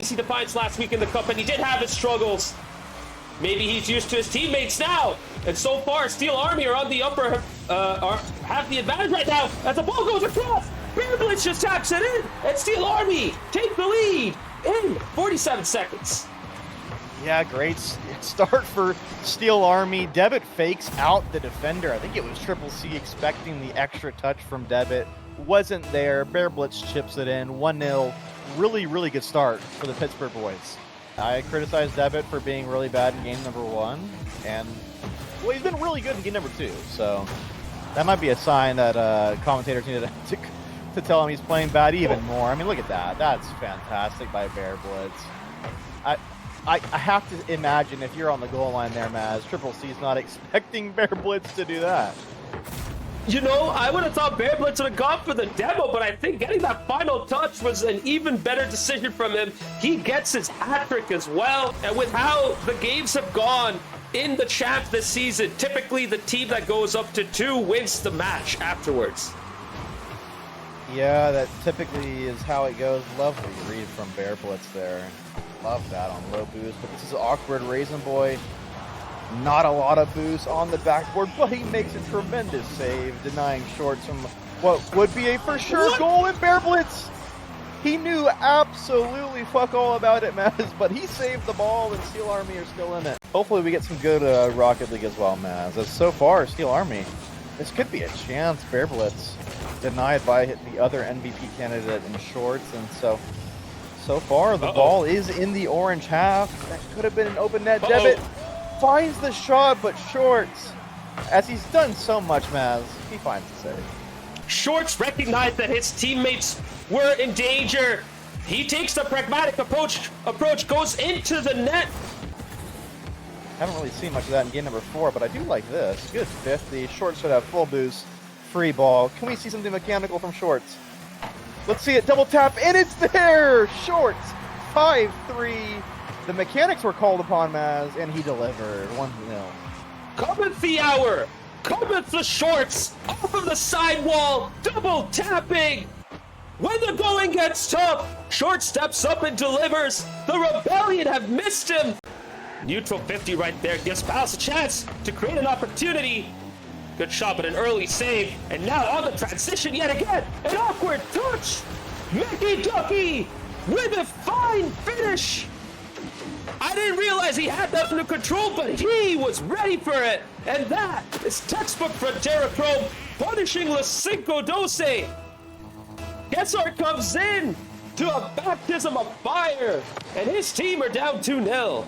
See Defiance last week in the Cup, and he did have his struggles. Maybe he's used to his teammates now. And so far, Steel Army are on the upper, have the advantage right now as the ball goes across. Bear Blitz just taps it in, and Steel Army take the lead in 47 seconds. Yeah, great start for Steel Army. Devitt fakes out the defender. I think it was Triple C expecting the extra touch from Devitt. Wasn't there. Bear Blitz chips it in. 1-0. Really, really good start for the Pittsburgh boys. I criticized Devitt for being really bad in game number 1. And, well, he's been really good in game number 2. So that might be a sign that commentators need to tell him he's playing bad even more. I mean, look at that. That's fantastic by Bear Blitz. I have to imagine if you're on the goal line there, Maz, Triple C's not expecting Bear Blitz to do that. You know, I would have thought Bear Blitz would have gone for the demo, but I think getting that final touch was an even better decision from him. He gets his hat trick as well. And with how the games have gone in the champ this season, typically the team that goes up to 2 wins the match afterwards. Yeah, that typically is how it goes. Lovely read from Bear Blitz there. Love that on low boost, but this is awkward. Raisin Boy, not a lot of boost on the backboard, but he makes a tremendous save, denying Shorts from what would be a for sure goal in Bear Blitz. He knew absolutely fuck all about it, Maz, but he saved the ball, and Steel Army are still in it. Hopefully we get some good Rocket League as well, Maz. As so far, Steel Army, this could be a chance. Bear Blitz denied by the other MVP candidate in Shorts, and so far, the ball is in the orange half. That could have been an open net. Devitt finds the shot, but Shorts, as he's done so much, Maz, he finds the save. Shorts recognized that his teammates were in danger. He takes the pragmatic approach, goes into the net. Haven't really seen much of that in game number 4, but I do like this. Good 50. Shorts should have full boost. Free ball. Can we see something mechanical from Shorts? Let's see it, double tap, and it's there! Shorts, 5-3. The mechanics were called upon, Maz, and he delivered, 1-0. Cometh the hour, cometh the Shorts, off of the sidewall, double tapping. When the going gets tough, Short steps up and delivers. The Rebellion have missed him. Neutral 50 right there, gives Palace a chance to create an opportunity. Good shot, but an early save. And now on the transition yet again. An awkward touch. Mickey Ducky with a fine finish. I didn't realize he had that under control, but he was ready for it. And that is textbook Frontera Chrome punishing La Cinco Doce. Kessar comes in to a baptism of fire. And his team are down 2-0.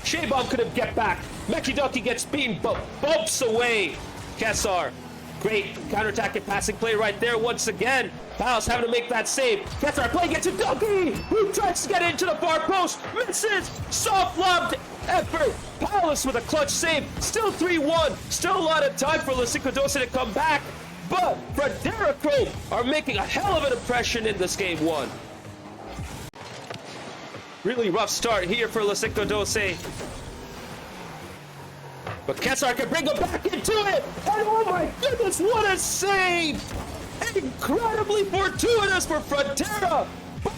Shaybomb couldn't get back. Meki Ducky gets beamed, but bumps away. Kessar, great counterattack and passing play right there once again. Palace having to make that save. Kessar playing it to Ducky, who tries to get into the far post, misses. Soft lobbed effort. Palace with a clutch save. Still 3-1. Still a lot of time for La Cinco Doce to come back. But Frontera Chrome are making a hell of an impression in this game 1. Really rough start here for La Cinco Doce. But Kessar can bring him back into it! And oh my goodness, what a save! Incredibly fortuitous for Frontera! But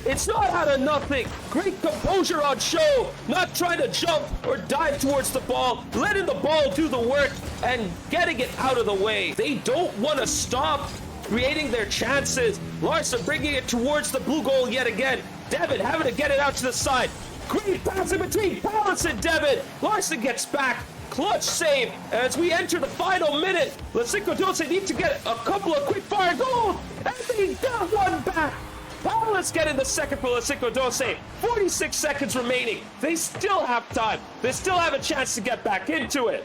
it's not out of nothing. Great composure on show. Not trying to jump or dive towards the ball. Letting the ball do the work and getting it out of the way. They don't want to stop creating their chances. Larson bringing it towards the blue goal yet again. Devitt having to get it out to the side. Great pass in between Palace and Devitt. Larson gets back. Clutch save as we enter the final minute. La Cinco Doce need to get a couple of quick fire goals. And they got one back. Palace getting the second for La Cinco Doce. 46 seconds remaining. They still have time. They still have a chance to get back into it.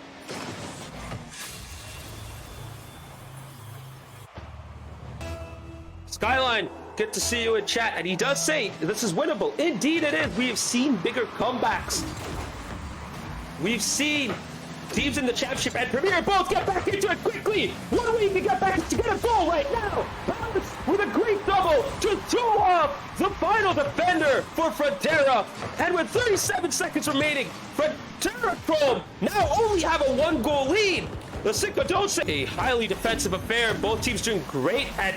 Skyline, good to see you in chat. And he does say this is winnable. Indeed it is. We have seen bigger comebacks. We've seen teams in the championship and Premier both get back into it quickly. One way you can get back is to get a goal right now. Palace with a great double to throw off the final defender for Frontera. And with 37 seconds remaining, Frontera Chrome now only have a 1-goal lead. La Cinco Doce, a highly defensive affair. Both teams doing great at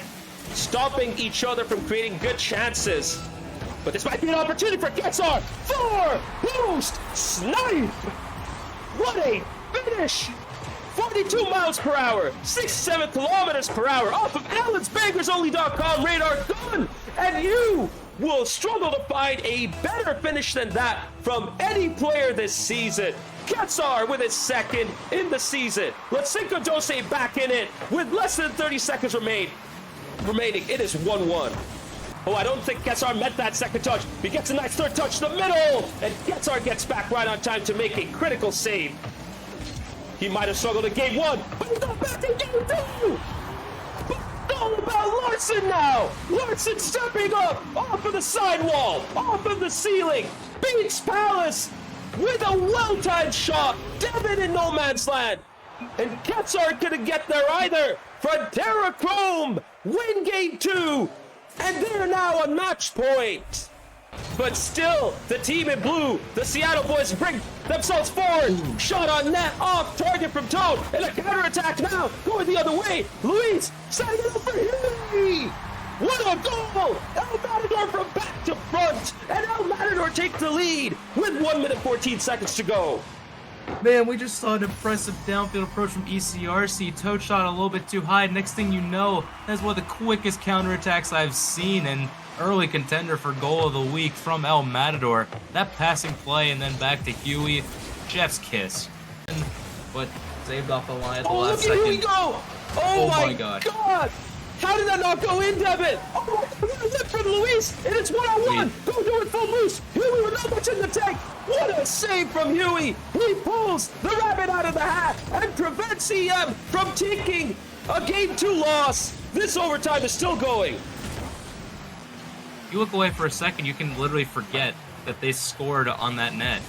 stopping each other from creating good chances. But this might be an opportunity for Quetzar. 4 boost snipe. What a finish. 42 miles per hour, 67 kilometers per hour off of AlensBangersOnly.com radar gun. And you will struggle to find a better finish than that from any player this season. Quetzar with his second in the season. Letsinko Dose back in it with less than 30 seconds remaining. It is 1-1. Oh, I don't think Quetzar met that second touch. He gets a nice third touch to the middle, and Quetzar gets back right on time to make a critical save. He might have struggled in game 1, but he got back in game 2! But all about Larson now! Larson stepping up off of the sidewall, off of the ceiling, beats Palace with a well-timed shot. Devin in no man's land. And Quetzar couldn't get there either. Frontera Chrome win game 2, and they're now on match point. But still, the team in blue, the Seattle boys, bring themselves forward. Shot on net, off target from Toad, and a counterattack now going the other way. Luis setting it up for Huey. What a goal! El Matador from back to front, and El Matador take the lead with 1 minute 14 seconds to go. Man, we just saw an impressive downfield approach from ECRC. Toad shot a little bit too high. Next thing you know, that's one of the quickest counterattacks I've seen, and early contender for goal of the week from El Matador. That passing play and then back to Huey, chef's kiss. But saved off the line at the last second. Here we go! Oh my gosh. God! How did that not go in, Devin? Oh, what a lift from Luis, and it's 1-on-1. Go do it full boost. Huey with not much in the tank. What a save from Huey. He pulls the rabbit out of the hat and prevents EM from taking a game 2 loss. This overtime is still going. You look away for a second, you can literally forget that they scored on that net.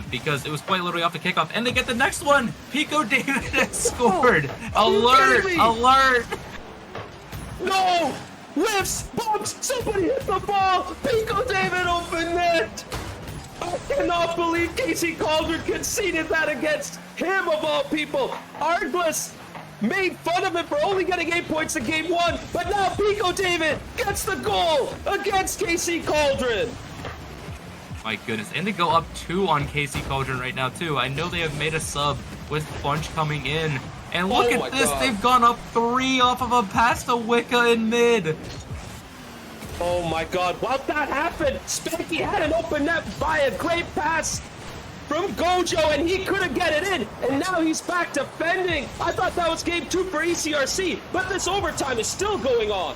Because it was quite literally off the kickoff, and they get the next one. Pico David has scored. Alert! Alert! No! Lifts! Bumps! Somebody hit the ball! Pico David open net! I cannot believe Casey Cauldron conceded that against him of all people. Argless made fun of him for only getting 8 points in game 1, but now Pico David gets the goal against Casey Cauldron. My goodness, and they go up 2 on Casey Cauldron right now too. I know they have made a sub with Bunch coming in. And look at this, they've gone up 3 off of a pass to Wicca in mid. Oh my God, while that happened, Spanky had an open net by a great pass from Gojo, and he couldn't get it in, and now he's back defending. I thought that was game 2 for ECRC, but this overtime is still going on.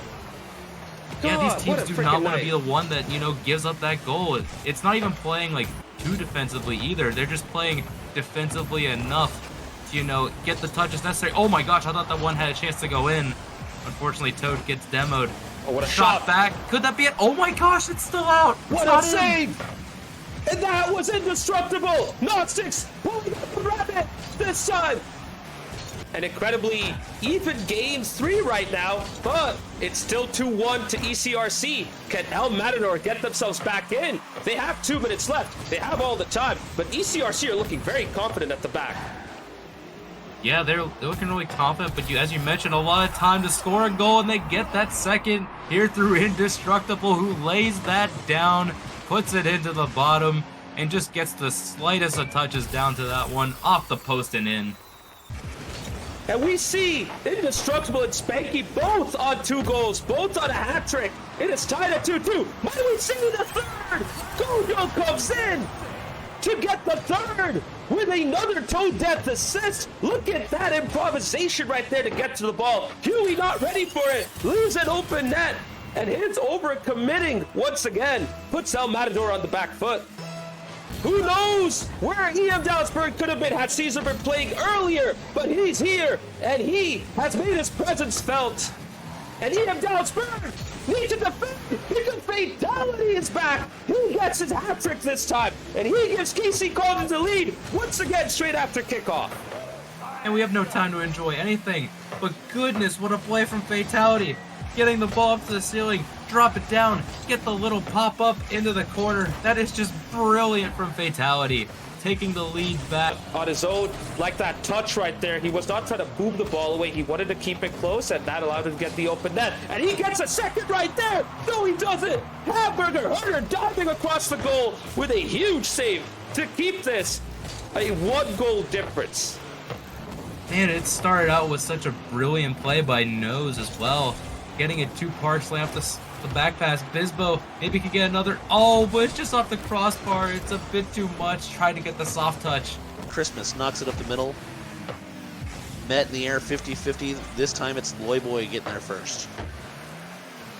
Yeah, these teams do not want to be the one that, you know, gives up that goal. It's not even playing, like, too defensively either. They're just playing defensively enough to, you know, get the touches necessary. Oh my gosh, I thought that one had a chance to go in. Unfortunately, Toad gets demoed. Oh, what a shot back. Could that be it? Oh my gosh, it's still out. What a save! And that was indestructible! Gnostics pulling up the rabbit this time! An incredibly even game 3 right now, but it's still 2-1 to ECRC. Can El Matador get themselves back in? They have 2 minutes left. They have all the time, but ECRC are looking very confident at the back. Yeah, they're looking really confident, but as you mentioned, a lot of time to score a goal, and they get that second here through Indestructible, who lays that down, puts it into the bottom, and just gets the slightest of touches down to that one, off the post and in. And we see Indestructible and Spanky both on 2 goals, both on a hat trick. It is tied at 2-2. Might we see the third? Gojo comes in to get the third with another toe death assist. Look at that improvisation right there to get to the ball. Huey not ready for it. Leaves an open net. And his over-committing once again puts El Matador on the back foot. Who knows where EM Dallasburg could have been had Caesar been playing earlier, but he's here, and he has made his presence felt. And EM Dallasburg need to defend because Fatality is back. He gets his hat trick this time, and he gives Casey Cauldron the lead once again straight after kickoff. And we have no time to enjoy anything, but goodness, what a play from Fatality. Getting the ball up to the ceiling, drop it down, get the little pop-up into the corner. That is just brilliant from Fatality. taking the lead back. On his own, like that touch right there, he was not trying to boom the ball away. He wanted to keep it close, and that allowed him to get the open net. And he gets a second right there. No, he doesn't. Hamburger Hunter diving across the goal with a huge save to keep this a 1-goal difference. Man, it started out with such a brilliant play by Nose as well. Getting it too partially off the back pass. Bisbo maybe could get another. Oh, but it's just off the crossbar. It's a bit too much. Trying to get the soft touch. Christmas knocks it up the middle. Met in the air 50-50. This time it's Loyboy getting there first.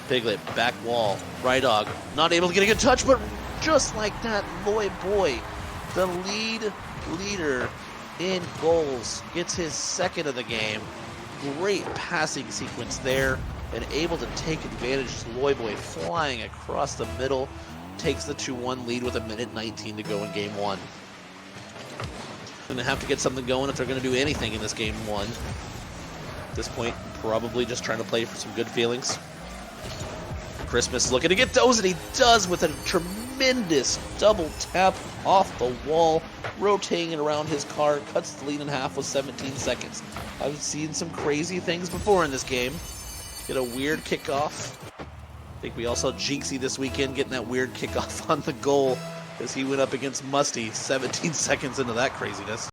Piglet, back wall. Rydog, not able to get a good touch, but just like that, Loyboy, the leader in goals, gets his second of the game. Great passing sequence there, and able to take advantage. Loyboy flying across the middle, takes the 2-1 lead with 1:19 to go in game one. Gonna have to get something going if they're gonna do anything in this game one. At this point, probably just trying to play for some good feelings. Christmas looking to get those, and he does with a tremendous double tap off the wall, rotating it around his car, cuts the lead in half with 17 seconds. I've seen some crazy things before in this game. Get a weird kickoff. I think we all saw Jinxie this weekend getting that weird kickoff on the goal as he went up against Musty 17 seconds into that craziness.